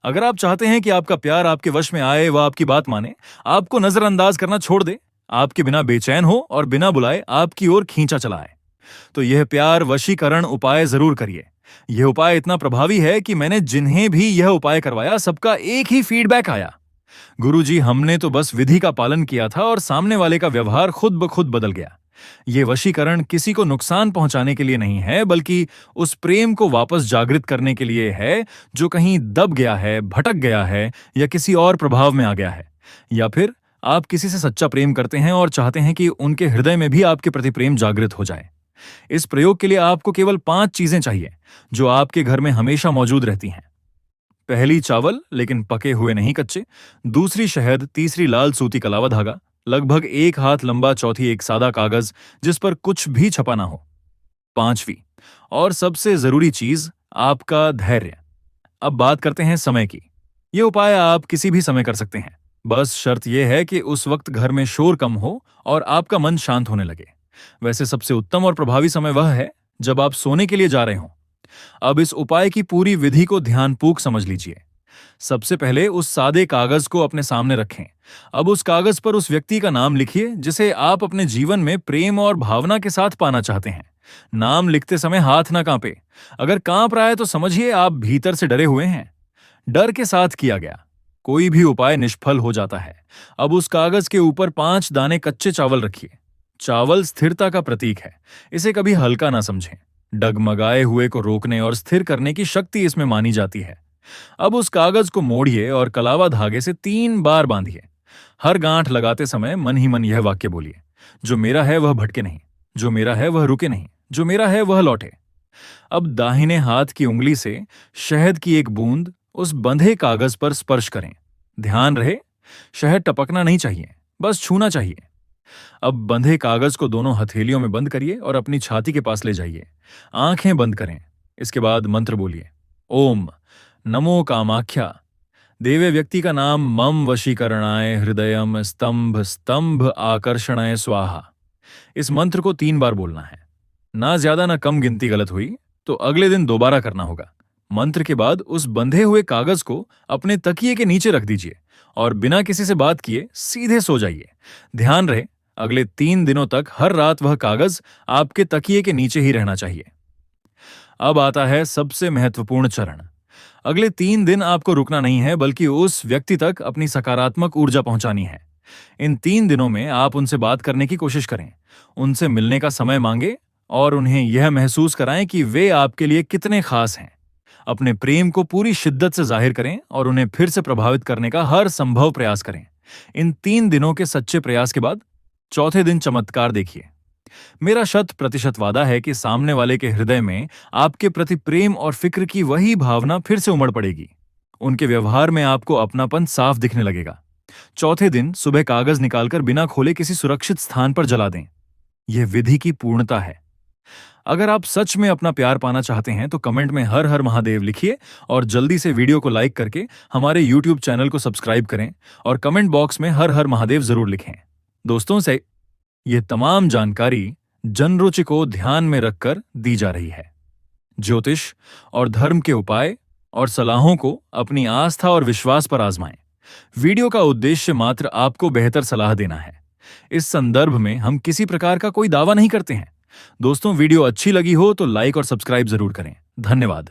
अगर आप चाहते हैं कि आपका प्यार आपके वश में आए, वह आपकी बात माने, आपको नजरअंदाज करना छोड़ दे, आपके बिना बेचैन हो और बिना बुलाए आपकी ओर खींचा चला आए, तो यह प्यार वशीकरण उपाय जरूर करिए। यह उपाय इतना प्रभावी है कि मैंने जिन्हें भी यह उपाय करवाया सबका एक ही फीडबैक आया, गुरुजी हमने तो बस विधि का पालन किया था और सामने वाले का व्यवहार खुद ब खुद बदल गया। ये वशीकरण किसी को नुकसान पहुंचाने के लिए नहीं है, बल्कि उस प्रेम को वापस जागृत करने के लिए है जो कहीं दब गया है, भटक गया है या किसी और प्रभाव में आ गया है। या फिर आप किसी से सच्चा प्रेम करते हैं और चाहते हैं कि उनके हृदय में भी आपके प्रति प्रेम जागृत हो जाए। इस प्रयोग के लिए आपको केवल 5 चीजें चाहिए जो आपके घर में हमेशा मौजूद रहती हैं। पहली चावल, लेकिन पके हुए नहीं कच्चे। दूसरी शहद। तीसरी लाल सूती कलावा धागा, लगभग 1 हाथ लंबा। चौथी एक सादा कागज जिस पर कुछ भी छपा ना हो। पांचवी और सबसे जरूरी चीज, आपका धैर्य। अब बात करते हैं समय की। ये उपाय आप किसी भी समय कर सकते हैं, बस शर्त यह है कि उस वक्त घर में शोर कम हो और आपका मन शांत होने लगे। वैसे सबसे उत्तम और प्रभावी समय वह है जब आप सोने के लिए जा रहे हों। अब इस उपाय की पूरी विधि को ध्यानपूर्वक समझ लीजिए। सबसे पहले उस सादे कागज को अपने सामने रखें। अब उस कागज पर उस व्यक्ति का नाम लिखिए जिसे आप अपने जीवन में प्रेम और भावना के साथ पाना चाहते हैं। नाम लिखते समय हाथ ना कांपे। अगर कांप रहा है तो समझिए आप भीतर से डरे हुए हैं। डर के साथ किया गया कोई भी उपाय निष्फल हो जाता है। अब उस कागज के ऊपर 5 दाने कच्चे चावल रखिए। चावल स्थिरता का प्रतीक है, इसे कभी हल्का ना समझें। डगमगाए हुए को रोकने और स्थिर करने की शक्ति इसमें मानी जाती है। अब उस कागज को मोड़िए और कलावा धागे से 3 बार बांधिए। हर गांठ लगाते समय मन ही मन यह वाक्य बोलिए, जो मेरा है वह भटके नहीं, जो मेरा है वह रुके नहीं, जो मेरा है वह लौटे। अब दाहिने हाथ की उंगली से शहद की एक बूंद उस बंधे कागज पर स्पर्श करें। ध्यान रहे, शहद टपकना नहीं चाहिए, बस छूना चाहिए। अब बंधे कागज को दोनों हथेलियों में बंद करिए और अपनी छाती के पास ले जाइए। आंखें बंद करें। इसके बाद मंत्र बोलिए, ओम नमो कामाख्या। देवे व्यक्ति का नाम मम वशीकरणाय हृदयम स्तंभ स्तंभ आकर्षणाय स्वाहा। इस मंत्र को 3 बार बोलना है। ना ज्यादा ना कम गिनती गलत हुई तो अगले दिन दोबारा करना होगा। मंत्र के बाद उस बंधे हुए कागज को अपने तकिए के नीचे रख दीजिए और बिना किसी से बात किए सीधे सो जाइए। ध्यान रहे, अगले 3 दिनों तक हर रात वह कागज आपके तकिए के नीचे ही रहना चाहिए। अब आता है सबसे महत्वपूर्ण चरण। अगले 3 दिन आपको रुकना नहीं है, बल्कि उस व्यक्ति तक अपनी सकारात्मक ऊर्जा पहुंचानी है। इन 3 दिनों में आप उनसे बात करने की कोशिश करें, उनसे मिलने का समय मांगे और उन्हें यह महसूस कराएं कि वे आपके लिए कितने खास हैं। अपने प्रेम को पूरी शिद्दत से जाहिर करें और उन्हें फिर से प्रभावित करने का हर संभव प्रयास करें। इन 3 दिनों के सच्चे प्रयास के बाद चौथे दिन चमत्कार देखिए। मेरा 100% वादा है कि सामने वाले के हृदय में आपके प्रति प्रेम और फिक्र की वही भावना फिर से उमड़ पड़ेगी। उनके व्यवहार में आपको अपनापन साफ दिखने लगेगा। चौथे दिन सुबह कागज निकालकर बिना खोले किसी सुरक्षित स्थान पर जला दें। यह विधि की पूर्णता है। अगर आप सच में अपना प्यार पाना चाहते हैं तो कमेंट में हर हर महादेव लिखिए और जल्दी से वीडियो को लाइक करके हमारे YouTube चैनल को सब्सक्राइब करें और कमेंट बॉक्स में हर हर महादेव जरूर लिखें। दोस्तों से ये तमाम जानकारी जनरुचि को ध्यान में रखकर दी जा रही है। ज्योतिष और धर्म के उपाय और सलाहों को अपनी आस्था और विश्वास पर आजमाएं। वीडियो का उद्देश्य मात्र आपको बेहतर सलाह देना है। इस संदर्भ में हम किसी प्रकार का कोई दावा नहीं करते हैं। दोस्तों, वीडियो अच्छी लगी हो तो लाइक और सब्सक्राइब जरूर करें। धन्यवाद।